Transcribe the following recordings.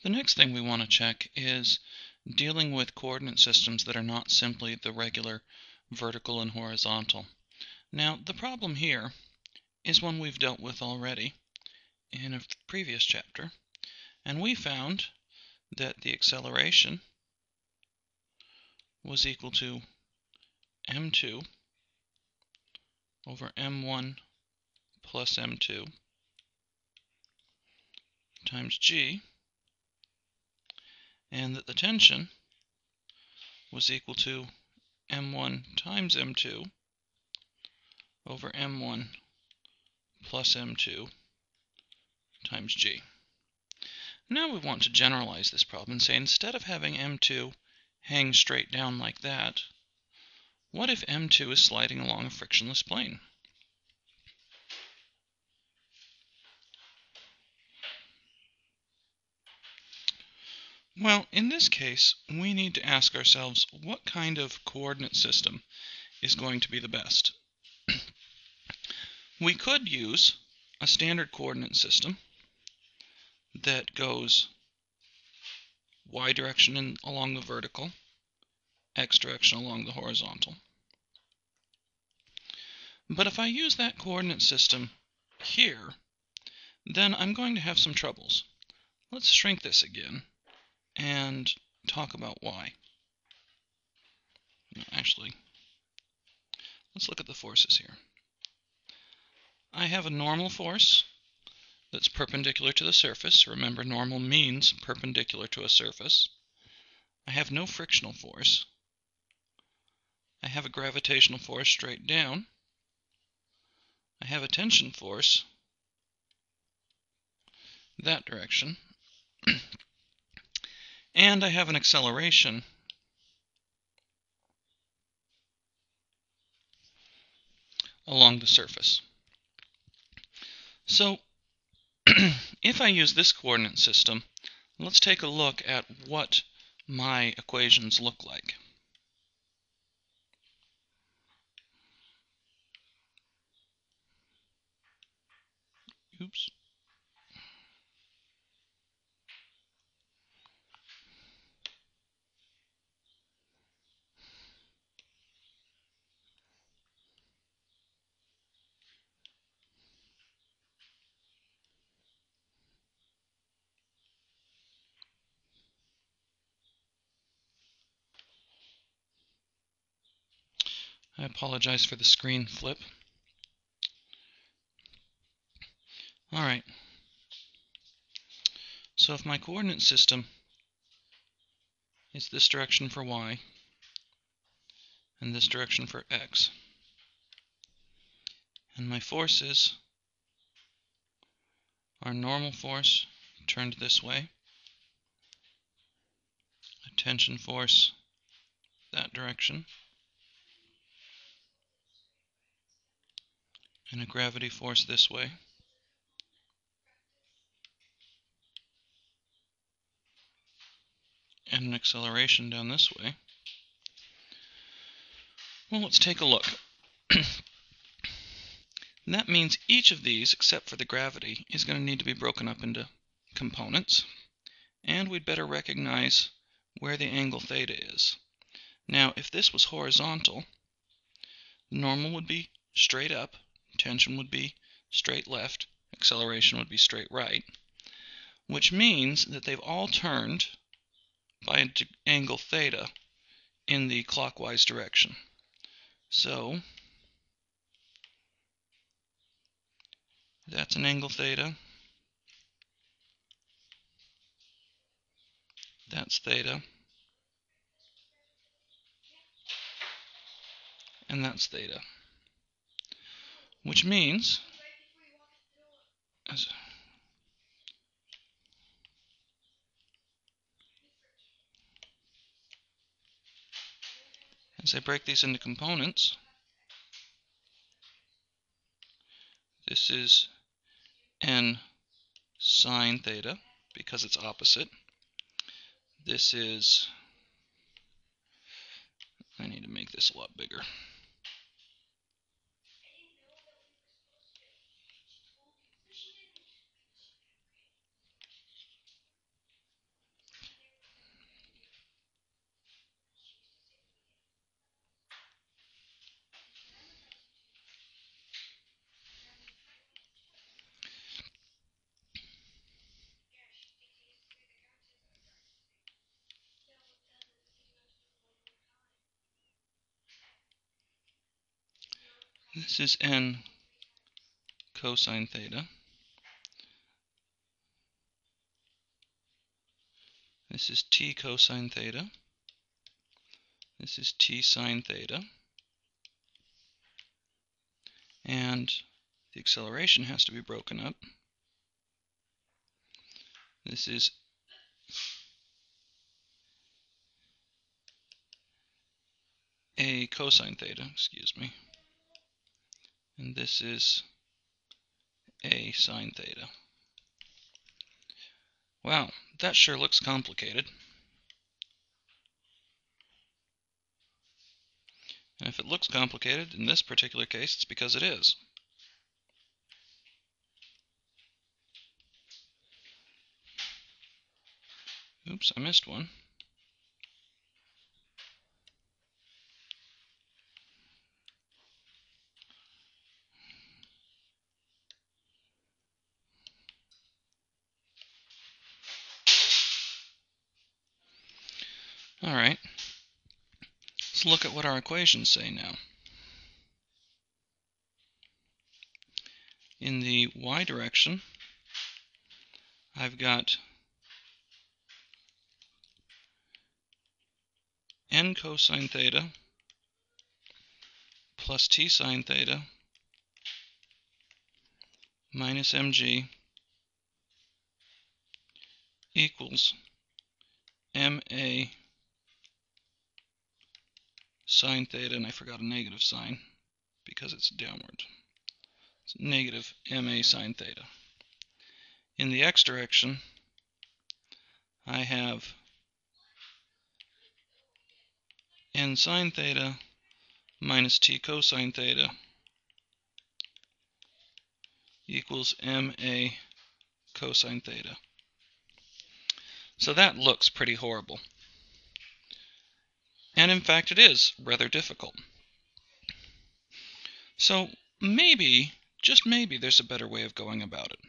The next thing we want to check is dealing with coordinate systems that are not simply the regular vertical and horizontal. Now, the problem here is one we've dealt with already in a previous chapter, and we found that the acceleration was equal to m2 over m1 plus m2 times g, and that the tension was equal to m1 times m2 over m1 plus m2 times g. Now we want to generalize this problem and say, instead of having m2 hang straight down like that, what if m2 is sliding along a frictionless plane? Well, in this case, we need to ask ourselves what kind of coordinate system is going to be the best. We could use a standard coordinate system that goes y direction along the vertical, x direction along the horizontal. But if I use that coordinate system here, then I'm going to have some troubles. Let's shrink this again and talk about y. No, actually, let's look at the forces here. I have a normal force that's perpendicular to the surface. Remember, normal means perpendicular to a surface. I have no frictional force. I have a gravitational force straight down. I have a tension force that direction. And I have an acceleration along the surface. So if I use this coordinate system, let's take a look at what my equations look like. Oops. I apologize for the screen flip. Alright, so if my coordinate system is this direction for y and this direction for x, and my forces are normal force turned this way, a tension force that direction, and a gravity force this way, and an acceleration down this way. Well, let's take a look. And that means each of these, except for the gravity, is going to need to be broken up into components. And we'd better recognize where the angle theta is. Now, if this was horizontal, normal would be straight up, tension would be straight left, acceleration would be straight right, which means that they've all turned by an angle theta in the clockwise direction. So that's an angle theta, that's theta, and that's theta, which means as I break these into components, this is n sine theta because it's opposite. This is, I need to make this a lot bigger. This is n cosine theta. This is t cosine theta. This is t sine theta. And the acceleration has to be broken up. This is a cosine theta, excuse me. And this is a sine theta. Wow, that sure looks complicated. And if it looks complicated, in this particular case, it's because it is. Oops, I missed one. Alright, let's look at what our equations say now. In the y direction, I've got n cosine theta plus t sine theta minus mg equals ma sine theta, and I forgot a negative sign because it's downward. It's negative ma sine theta. In the x direction, I have n sine theta minus t cosine theta equals ma cosine theta. So that looks pretty horrible. And in fact it is rather difficult. So maybe, just maybe, there's a better way of going about it.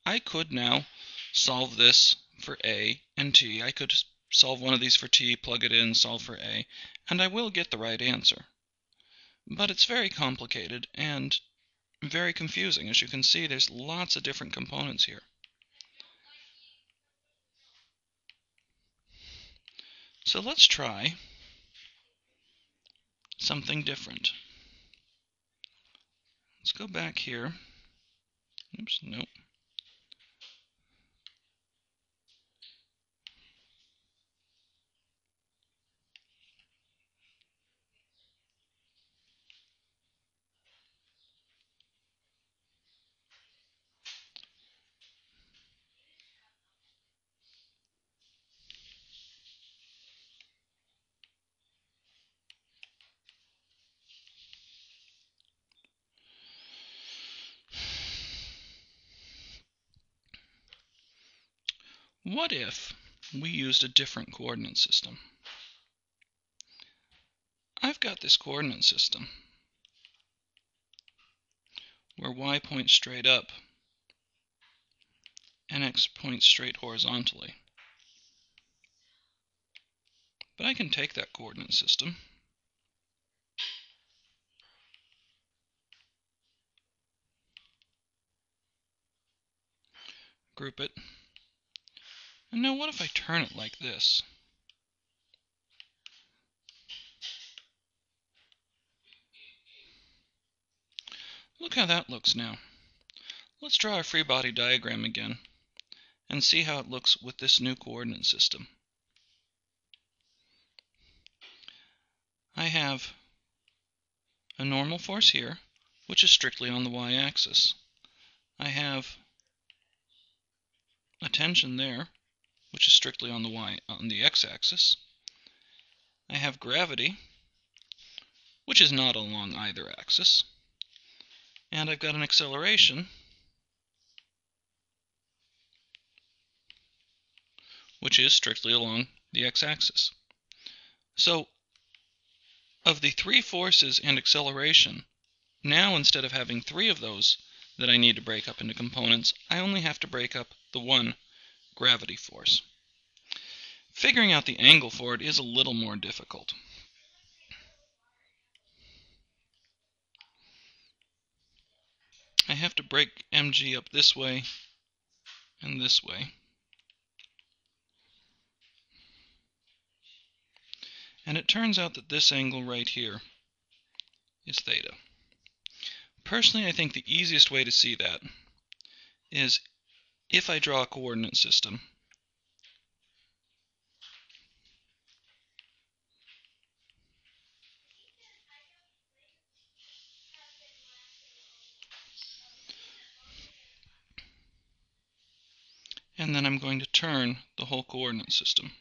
I could now solve this for a and t. I could solve one of these for t, plug it in, solve for a, and I will get the right answer. But it's very complicated and very confusing. As you can see, there's lots of different components here. So let's try something different. Let's go back here. Oops, nope. What if we used a different coordinate system? I've got this coordinate system where y points straight up and x points straight horizontally. But I can take that coordinate system group it, and now what if I turn it like this? Look how that looks now. Let's draw a free body diagram again and see how it looks with this new coordinate system. I have a normal force here, which is strictly on the y-axis. I have a tension there, which is strictly on the x-axis. I have gravity, which is not along either axis. And I've got an acceleration, which is strictly along the x-axis. So, of the three forces and acceleration, now instead of having three of those that I need to break up into components, I only have to break up the one gravity force. Figuring out the angle for it is a little more difficult. I have to break mg up this way and this way. And it turns out that this angle right here is theta. Personally, I think the easiest way to see that is if I draw a coordinate system. And then I'm going to turn the whole coordinate system.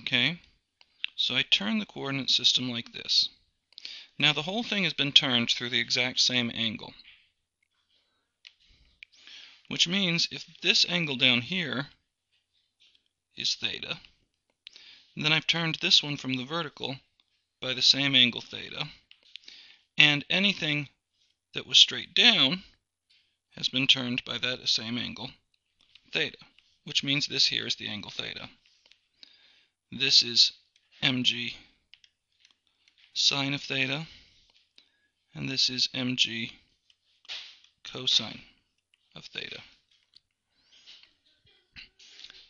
Okay, so I turn the coordinate system like this. Now the whole thing has been turned through the exact same angle, which means if this angle down here is theta, then I've turned this one from the vertical by the same angle theta, and anything that was straight down has been turned by that same angle theta, which means this here is the angle theta. This is mg sine of theta, and this is mg cosine of theta.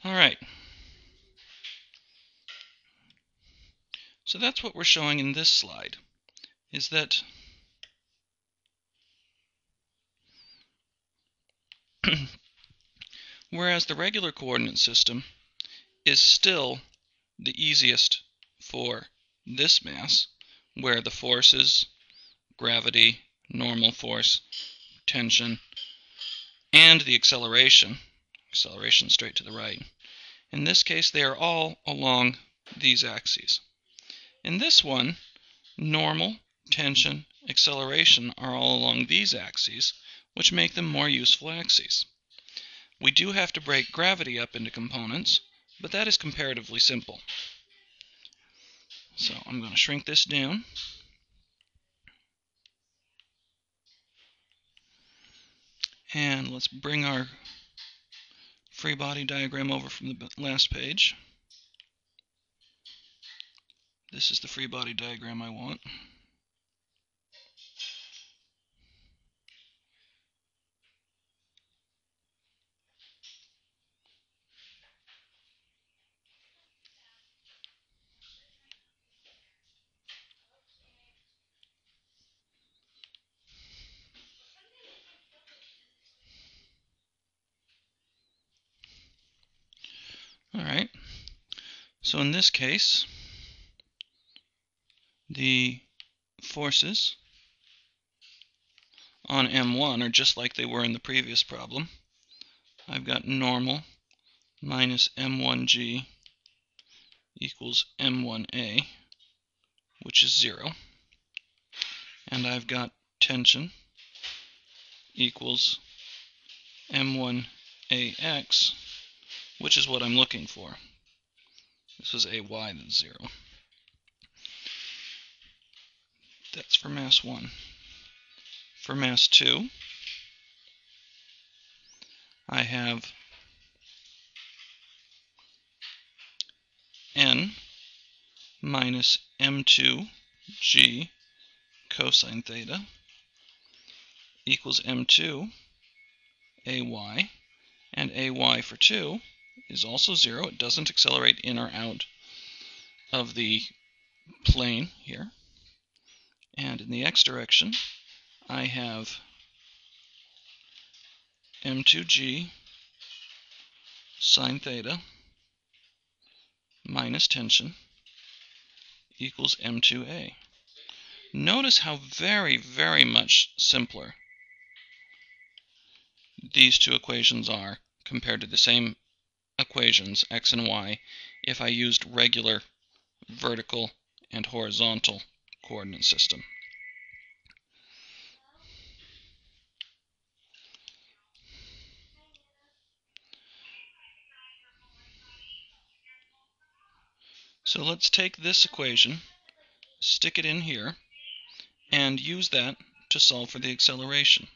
Alright, so that's what we're showing in this slide, is that whereas the regular coordinate system is still the easiest for this mass, where the forces, gravity, normal force, tension, and the acceleration straight to the right. In this case, they are all along these axes. In this one, normal, tension, acceleration are all along these axes, which make them more useful axes. We do have to break gravity up into components, but that is comparatively simple. So I'm going to shrink this down. And let's bring our free body diagram over from the last page. This is the free body diagram I want. Alright, so in this case, the forces on M1 are just like they were in the previous problem. I've got normal minus M1G equals M1A, which is 0. And I've got tension equals M1AX, which is what I'm looking for. This was AY, that's 0. That's for mass 1. For mass 2, I have N minus M2G cosine theta equals M2 AY, and AY for 2 is also 0. It doesn't accelerate in or out of the plane here. And in the x direction, I have M2G sine theta minus tension equals M2A. Notice how very, very much simpler these two equations are compared to the same equations, x and y, if I used regular vertical and horizontal coordinate system. So let's take this equation, stick it in here, and use that to solve for the acceleration.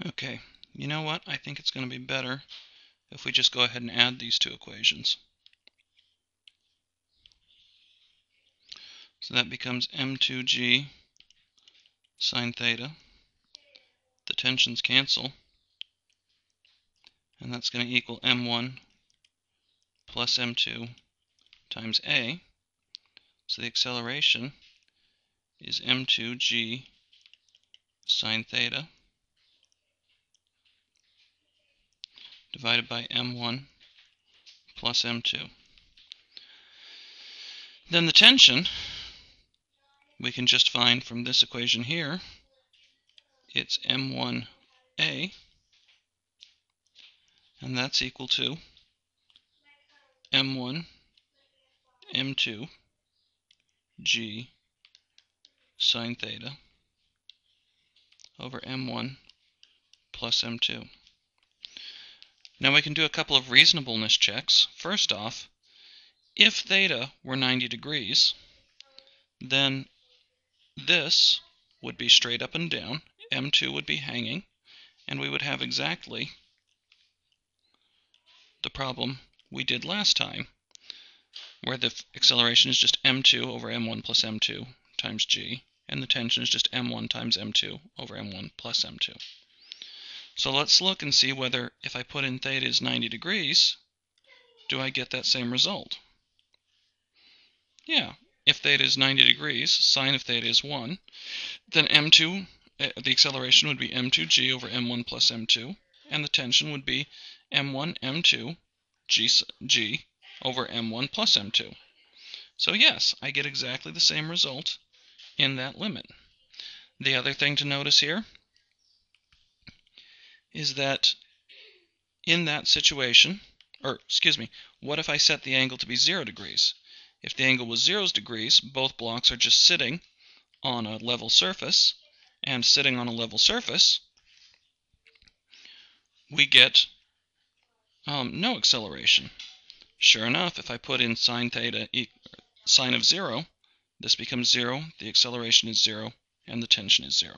Okay, you know what? I think it's going to be better if we just go ahead and add these two equations. So that becomes m2g sine theta. The tensions cancel, and that's going to equal m1 plus m2 times a. So the acceleration is m2g sine theta divided by m1 plus m2. Then the tension, we can just find from this equation here, it's m1a, and that's equal to m1 m2 g sine theta over m1 plus m2. Now we can do a couple of reasonableness checks. First off, if theta were 90 degrees, then this would be straight up and down, m2 would be hanging, and we would have exactly the problem we did last time, where the acceleration is just m2 over m1 plus m2 times g, and the tension is just m1 times m2 over m1 plus m2. So let's look and see whether, if I put in theta is 90 degrees, do I get that same result? Yeah, if theta is 90 degrees, sine of theta is 1, then m2, the acceleration would be m2g over m1 plus m2, and the tension would be m1 m2 g over m1 plus m2. So yes, I get exactly the same result in that limit. The other thing to notice here is that in that situation, what if I set the angle to be 0 degrees? If the angle was 0 degrees, both blocks are just sitting on a level surface, and sitting on a level surface, we get no acceleration. Sure enough, if I put in sine theta sine of 0, this becomes 0, the acceleration is 0, and the tension is 0.